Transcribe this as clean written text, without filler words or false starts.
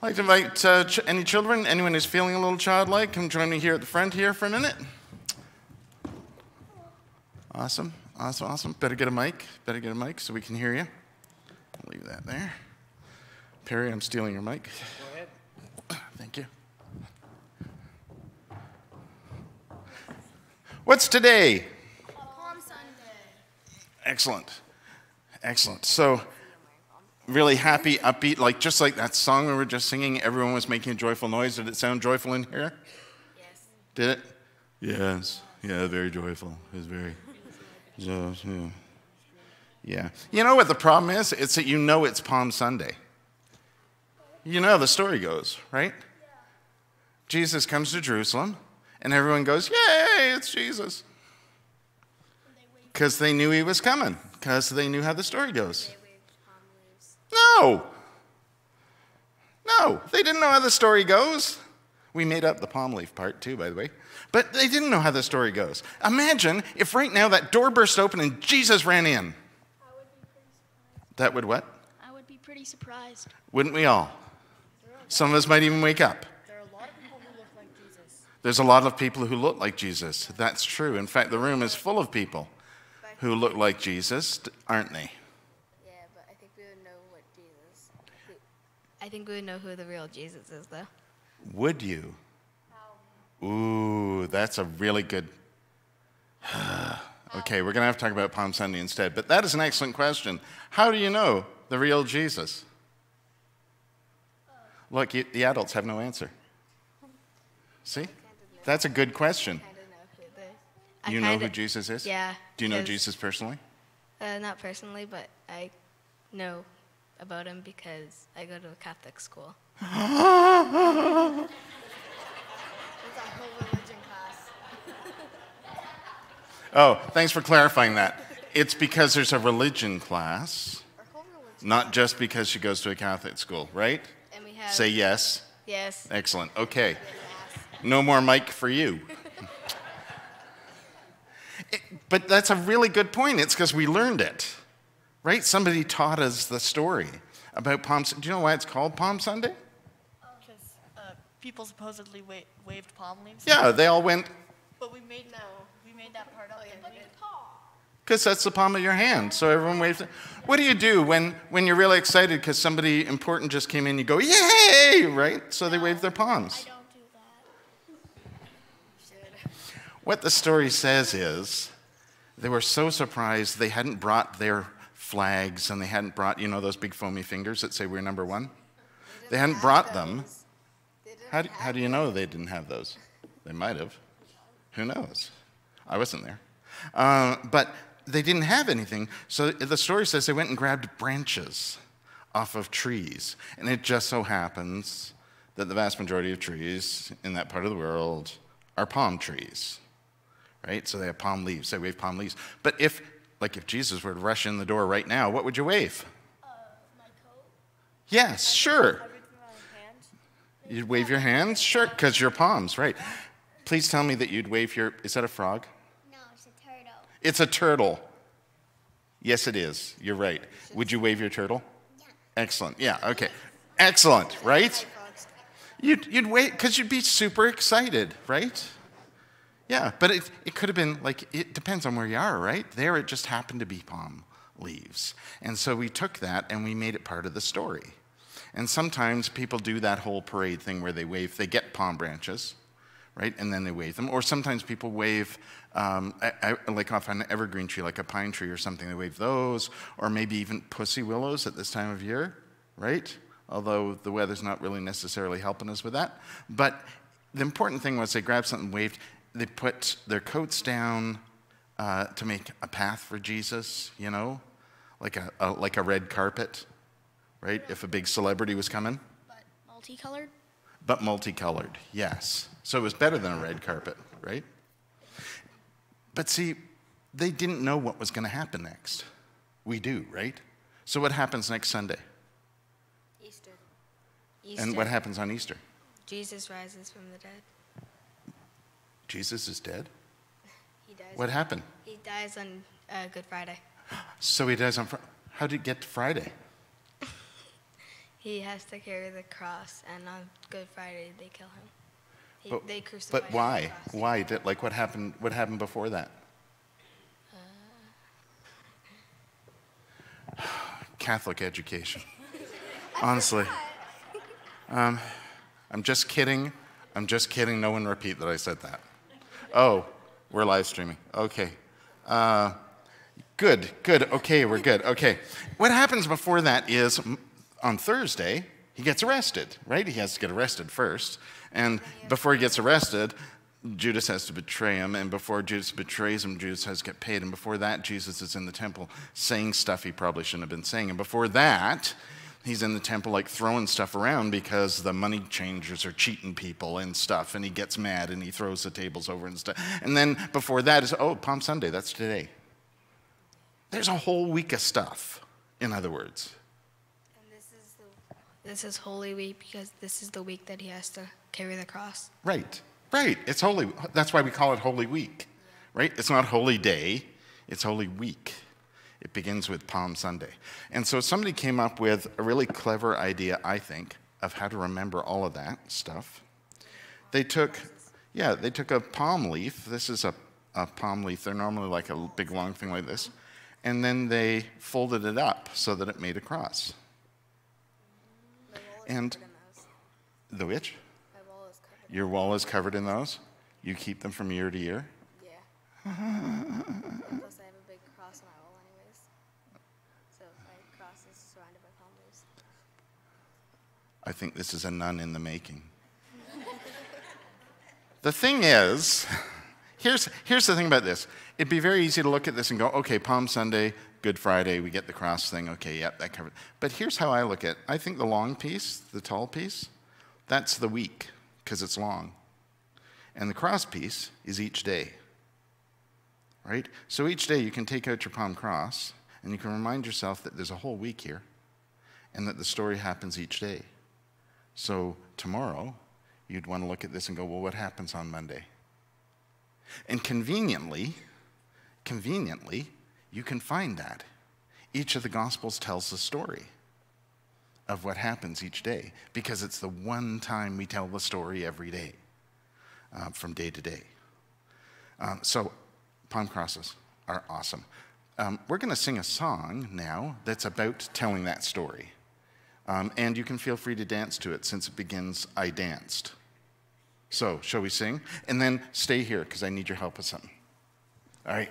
I'd like to invite any children, anyone who's feeling a little childlike, come join me here at the front here for a minute. Awesome, awesome, awesome. Better get a mic so we can hear you. I'll leave that there. Perry, I'm stealing your mic. Go ahead. Thank you. What's today? Palm Sunday. Excellent, excellent. So, really happy, upbeat, just like that song we were just singing, everyone was making a joyful noise. Did it sound joyful in here? Yes. Did it? Yes. Yeah, very joyful. It was very... Yeah. You know what the problem is? It's that you know it's Palm Sunday. You know how the story goes, right? Jesus comes to Jerusalem, and everyone goes, yay, it's Jesus. Because they knew he was coming, because they knew how the story goes. No, they didn't know how the story goes. We made up the palm leaf part too, by the way. But they didn't know how the story goes. Imagine if right now that door burst open and Jesus ran in. I would be pretty surprised. That would what? I would be pretty surprised. Wouldn't we all? Some of us might even wake up. There are a lot of people who look like Jesus. There's a lot of people who look like Jesus. That's true. In fact, the room is full of people who look like Jesus, aren't they? Yeah, but I think we would know what Jesus. I think we would know who the real Jesus is, though. Would you? Ooh, that's a really good... Okay, we're going to have to talk about Palm Sunday instead, but that is an excellent question. How do you know the real Jesus? Look, the adults have no answer. See? That's a good question. You know who Jesus is? Yeah. Do you know Jesus personally? Not personally, but I know about him because I go to a Catholic school. It's a whole religion class. Oh, thanks for clarifying that. It's because there's a religion class, Our whole religion. not just because she goes to a Catholic school, right? And we have... Say yes. Yes. Excellent. Okay. No more mic for you. But that's a really good point. It's because we learned it, right? Somebody taught us the story about Palm Sunday. Do you know why it's called Palm Sunday? Because people supposedly waved palm leaves. Yeah, they all went, But we made that part up. didn't we? because that's the palm of your hand. So everyone waves. What do you do when you're really excited because somebody important just came in? You go, yay, right? So they wave their palms. I don't do that. What the story says is they were so surprised they hadn't brought their flags and they hadn't brought, those big foamy fingers that say we're number one? They hadn't brought them. How do you know they didn't have those? They might have. Who knows? I wasn't there. But they didn't have anything. So the story says they went and grabbed branches off of trees. And it just so happens that the vast majority of trees in that part of the world are palm trees. Right? So they have palm leaves. They wave palm leaves. But if Jesus were to rush in the door right now, what would you wave? My coat. Yes, sure. I waved my hands. You'd wave your hands? Sure, because your palms, right. Please tell me that you'd wave your... Is that a frog? No, it's a turtle. It's a turtle. Yes, it is. You're right. Would you wave your turtle? Yeah. Excellent. Yeah, okay. Excellent, right? You'd wave, because you'd be super excited, right? Yeah, but it could have been, it depends on where you are, right? There it just happened to be palm leaves. And so we took that and we made it part of the story. And sometimes people do that whole parade thing where they get palm branches, right? And then they wave them. Or sometimes people wave, off an evergreen tree, like a pine tree or something, they wave those. Or maybe even pussy willows at this time of year, right? Although the weather's not really necessarily helping us with that. But the important thing was they grabbed something and waved. They put their coats down to make a path for Jesus, like a red carpet, right? If a big celebrity was coming. But multicolored? But multicolored, yes. So it was better than a red carpet, right? But see, they didn't know what was going to happen next. We do, right? So what happens next Sunday? Easter. And what happens on Easter? Jesus rises from the dead. Jesus is dead? He dies. What happened? He dies on Good Friday. So he dies on Friday. How did it get to Friday? He has to carry the cross, and on Good Friday they kill him. They crucify But him why? on the cross. Why? Like what happened? What happened before that? Catholic education. Honestly. I'm just kidding. I'm just kidding. No one repeat that I said that. Oh, we're live streaming. Okay. Good. Okay, we're good. Okay. What happens before that is on Thursday, he gets arrested, right? He has to get arrested first. And before he gets arrested, Judas has to betray him. And before Judas betrays him, Judas has to get paid. And before that, Jesus is in the temple saying stuff he probably shouldn't have been saying. And before that, he's in the temple like throwing stuff around because the money changers are cheating people and stuff. And he gets mad and he throws the tables over and stuff. And then before that is, oh, Palm Sunday, that's today. There's a whole week of stuff, in other words. And This is Holy Week because this is the week that he has to carry the cross. Right. It's Holy. That's why we call it Holy Week, right? It's not Holy Day. It's Holy Week. It begins with Palm Sunday. And so somebody came up with a really clever idea, I think, of how to remember all of that stuff. They took a palm leaf. This is a palm leaf. They're normally like a big long thing like this. And then they folded it up so that it made a cross. my wall is And covered in those. the which? My wall is covered. Your wall is covered in those? You keep them from year to year? Yeah. Plus, I have a big cross on my wall, anyways. So my cross is surrounded by palm leaves. I think this is a nun in the making. The thing is, here's the thing about this. It'd be very easy to look at this and go, okay, Palm Sunday, Good Friday, we get the cross thing. Okay, yep, that covered. But here's how I look at it. I think the long piece, the tall piece, that's the week because it's long. And the cross piece is each day, right? So each day you can take out your palm cross and you can remind yourself that there's a whole week here and that the story happens each day. So tomorrow, you'd want to look at this and go, well, what happens on Monday? And conveniently, you can find that. Each of the Gospels tells the story of what happens each day because it's the one time we tell the story every day, from day to day. So palm crosses are awesome. We're going to sing a song now that's about telling that story. And you can feel free to dance to it since it begins, I danced. So, shall we sing? And then stay here because I need your help with something. All right.